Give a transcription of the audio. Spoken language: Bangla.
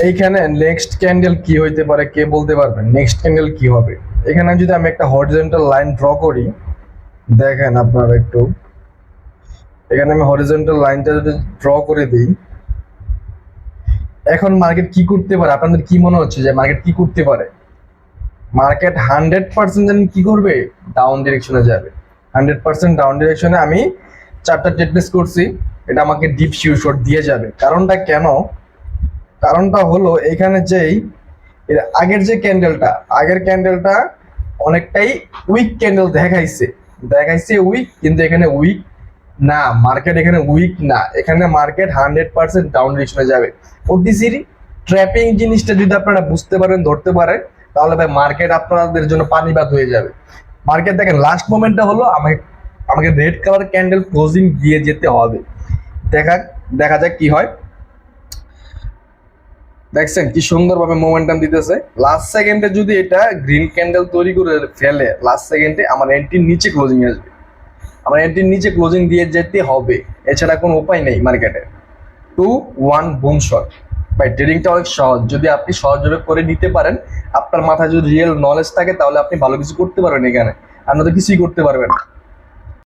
এইখানে নেক্সট ক্যান্ডেল কি হইতে পারে কে বলতে পারবেন? নেক্সট ক্যান্ডেল কি হবে? এখানে যদি আমি একটা হরিজন্টাল লাইন ড্র করি, দেখেন আপনারা একটু, এখানে আমি হরিজন্টাল লাইনটা যদি ড্র করে দিই, এখন মার্কেট কি করতে পারে? আপনাদের কি মনে হচ্ছে যে মার্কেট কি করতে পারে? মার্কেট 100% জানেন কি করবে? ডাউন ডিরেকশনে যাবে। 100% ডাউন ডিরেকশনে আমি চারটা ট্রেড করছি, এটা আমাকে ডিপ শর্ট দিয়ে যাবে। কারণটা কেন? কারণটা হলো এখানে যেই এর আগের ক্যান্ডেলটা অনেকটাই উইক ক্যান্ডেল দেখাইছে উইক, কিন্তু এখানে উইক না, মার্কেট এখানে উইক না, এখানে মার্কেট 100% ডাউন ডিরেকশনে যাবে। ওটিসির ট্র্যাপিং জিনিসটা যদি আপনারা বুঝতে পারেন, ধরতে পারেন, তাহলে ভাই মার্কেট আপনাদের জন্য পানিবাদ হয়ে যাবে। মার্কেট দেখেন লাস্ট মোমেন্টটা হলো আমাকে আমাকে রেড কালার ক্যান্ডেল ক্লোজিং দিয়ে যেতে হবে। দেখা দেখা যাক কি হয়। দেখছেন কি সুন্দরভাবে মোমেন্টাম দিতেছে। লাস্ট সেকেন্ডে যদি এটা গ্রিন ক্যান্ডেল তৈরি করে ফেলে, লাস্ট সেকেন্ডে আমার এন্ট্রির নিচে ক্লোজিং আসবে, আমার এন্ট্রির নিচে ক্লোজিং দিয়ে যেতে হবে, এছাড়া কোনো উপায় নেই মার্কেটে। 2-1 বুম শট। ভাই ট্রেডিংটা অনেক সহজ, যদি আপনি সহজভাবে করে নিতে পারেন, আপনার মাথায় যদি রিয়েল নলেজ থাকে, তাহলে আপনি ভালো কিছু করতে পারবেন। এখানে আপনাদের কিছুই করতে পারবেন না।